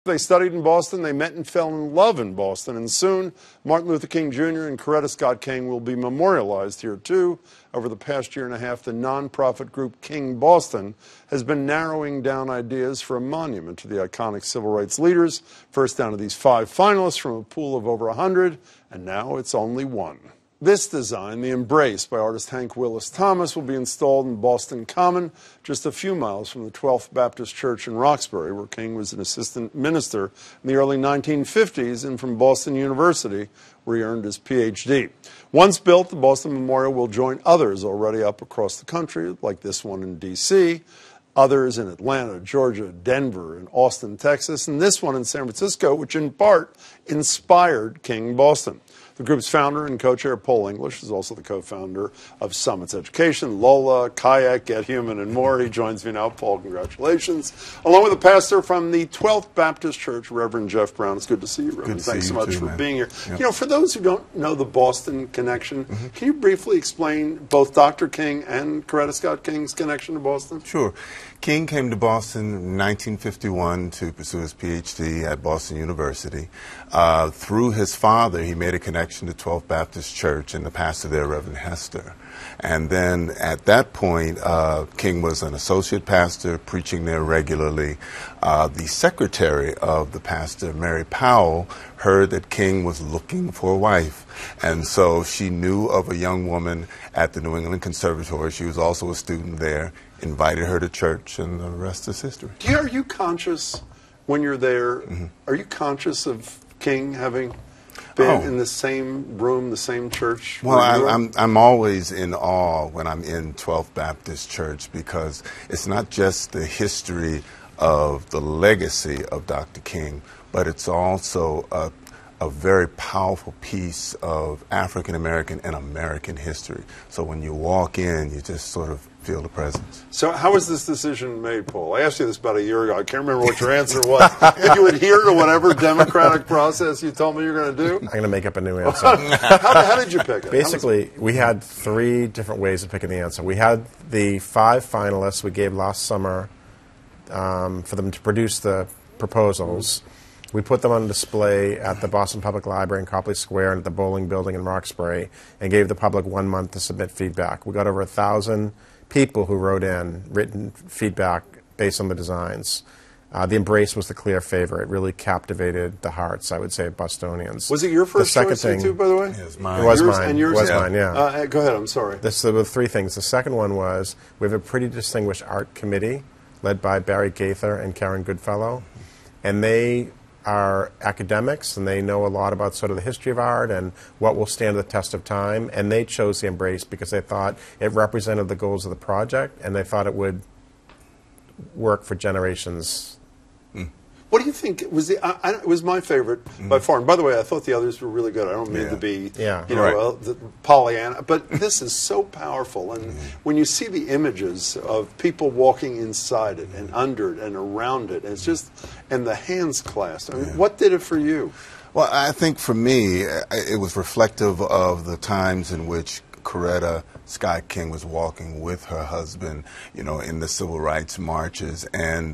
They studied in Boston, they met and fell in love in Boston, and soon Martin Luther King Jr. and Coretta Scott King will be memorialized here too. Over the past year and a half, the nonprofit group King Boston has been narrowing down ideas for a monument to the iconic civil rights leaders, first down to these 5 finalists from a pool of over 100, and now it's only 1. This design, the Embrace by artist Hank Willis Thomas, will be installed in Boston Common, just a few miles from the 12th Baptist Church in Roxbury, where King was an assistant minister in the early 1950s, and from Boston University, where he earned his Ph.D. Once built, the Boston Memorial will join others already up across the country, like this one in D.C., others in Atlanta, Georgia, Denver, and Austin, Texas, and this one in San Francisco, which in part inspired King Boston. The group's founder and co-chair, Paul English, is also the co-founder of Summits Education, Lola, Kayak, Get Human, and more. He joins me now. Paul, congratulations. Along with the pastor from the 12th Baptist Church, Reverend Jeff Brown. It's good to see you, Reverend. Thanks so much for being here. Yep. You know, for those who don't know the Boston connection, can you briefly explain both Dr. King and Coretta Scott King's connection to Boston? Sure. King came to Boston in 1951 to pursue his Ph.D. at Boston University. Through his father, he made a connection to 12th Baptist Church and the pastor there, Reverend Hester. And then at that point, King was an associate pastor preaching there regularly. The secretary of the pastor, Mary Powell, heard that King was looking for a wife. And so she knew of a young woman at the New England Conservatory. She was also a student there, invited her to church, and the rest is history. Are you conscious when you're there, are you conscious of King having been in the same room, the same church? Well, I'm always in awe when I'm in 12th Baptist Church, because it's not just the history of the legacy of Dr. King, but it's also a very powerful piece of African American and American history. So when you walk in, you just sort of feel the presence. So how was this decision made, Paul? I asked you this about a year ago. I can't remember what your answer was. Did you adhere to whatever democratic process you told me you were going to do? I'm going to make up a new answer. How did you pick it? Basically, we had 3 different ways of picking the answer. We had the 5 finalists we gave last summer for them to produce the proposals. We put them on display at the Boston Public Library in Copley Square and at the Bowling Building in Roxbury, and gave the public 1 month to submit feedback. We got over 1,000 people who wrote in written feedback based on the designs. The Embrace was the clear favorite. It really captivated the hearts, I would say, of Bostonians. Was it your first choice, too, by the way? It was mine. It was yours, mine. And yours? It was mine, yeah. Go ahead, I'm sorry. There were 3 things. The second one was we have a pretty distinguished art committee led by Barry Gaither and Karen Goodfellow, and they are academics, and they know a lot about sort of the history of art and what will stand the test of time, and they chose the Embrace because they thought it represented the goals of the project, and they thought it would work for generations. What do you think? It was my favorite by far. And by the way, I thought the others were really good. I don't mean to be, Pollyanna, but this is so powerful. And when you see the images of people walking inside it and under it and around it, and it's just, and the hands clasped. I mean, what did it for you? Well, I think for me, it was reflective of the times in which Coretta Scott King was walking with her husband, you know, in the civil rights marches, and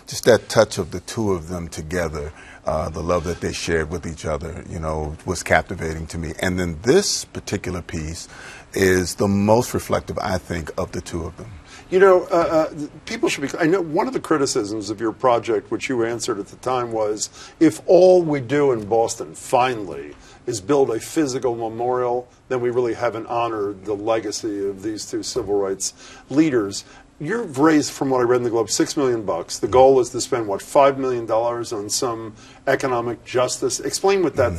just that touch of the 2 of them together, the love that they shared with each other, you know, was captivating to me. And then this particular piece is the most reflective, I think, of the 2 of them. You know, people should be. I know one of the criticisms of your project, which you answered at the time, was if all we do in Boston finally is build a physical memorial, then we really haven't honored the legacy of these 2 civil rights leaders. You've raised, from what I read in the Globe, $6 million. The goal is to spend, what, $5 million on some economic justice. Explain what that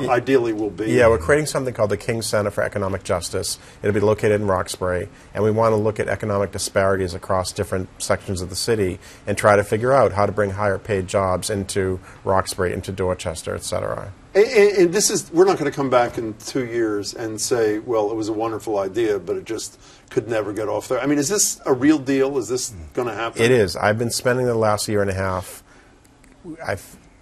ideally will be. Yeah, we're creating something called the King Center for Economic Justice. It'll be located in Roxbury, and we want to look at economic disparities across different sections of the city and try to figure out how to bring higher paid jobs into Roxbury, into Dorchester, et cetera. And this is, we're not going to come back in 2 years and say, well, it was a wonderful idea, but it just could never get off there. I mean, is this a real deal? Is this going to happen? It is. I've been spending the last year and a half.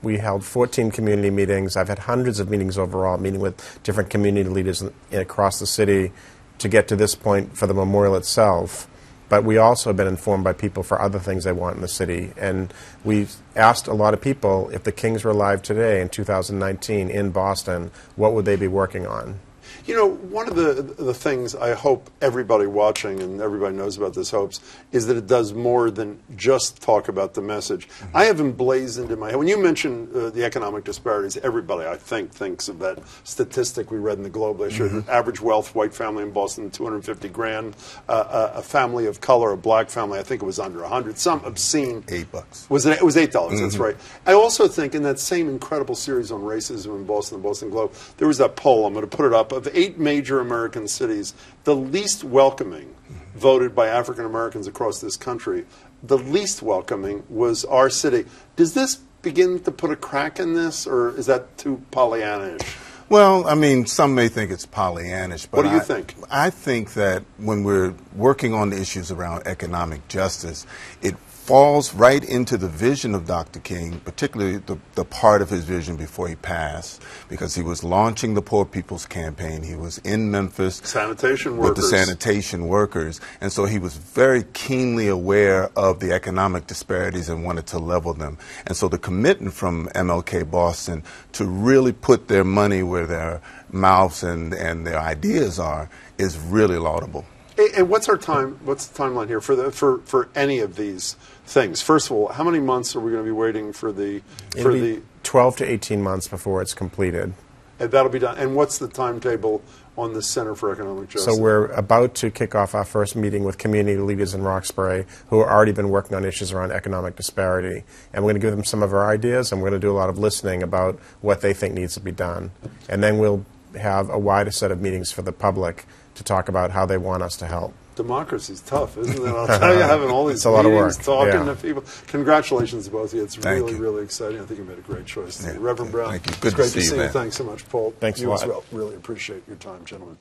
We held 14 community meetings. I've had hundreds of meetings overall, meeting with different community leaders across the city to get to this point for the memorial itself. But we also have been informed by people for other things they want in the city. And we've asked a lot of people, if the Kings were alive today in 2019 in Boston, what would they be working on? You know, one of the things I hope everybody watching and everybody knows about this hopes is that it does more than just talk about the message. Mm-hmm. I have emblazoned in my head, when you mention the economic disparities, everybody, I think, thinks of that statistic we read in the Globe. They showed average wealth, white family in Boston, 250 grand. A family of color, a black family, I think it was under 100. Some obscene. $8. It was $8, that's right. I also think in that same incredible series on racism in Boston, the Boston Globe, there was that poll, I'm going to put it up, of 8 major American cities, the least welcoming, voted by African Americans across this country, the least welcoming was our city. Does this begin to put a crack in this, or is that too Pollyannish? Well, I mean, some may think it's Pollyannish, but what do you think? I think that when we're working on the issues around economic justice, it falls right into the vision of Dr. King, particularly the part of his vision before he passed, because he was launching the Poor People's Campaign. He was in Memphis sanitation with workers. the sanitation workers, and so he was very keenly aware of the economic disparities and wanted to level them. And so the commitment from MLK Boston to really put their money where their mouths and their ideas are is really laudable. And what's the timeline here for any of these things? First of all, how many months are we going to be waiting for the 12 to 18 months before it's completed. And that'll be done. And what's the timetable on the Center for Economic Justice? So we're about to kick off our first meeting with community leaders in Roxbury who have already been working on issues around economic disparity. And we're going to give them some of our ideas, and we're going to do a lot of listening about what they think needs to be done. And then we'll have a wider set of meetings for the public to talk about how they want us to help. Democracy's tough, isn't it? I'll tell you, having all these meetings, talking to people. Congratulations to both of you. It's really exciting. I think you made a great choice. Yeah. Reverend Brown, thank you. It's great to see you. man. Thanks so much, Paul. Thanks a lot. You as well. Really appreciate your time, gentlemen.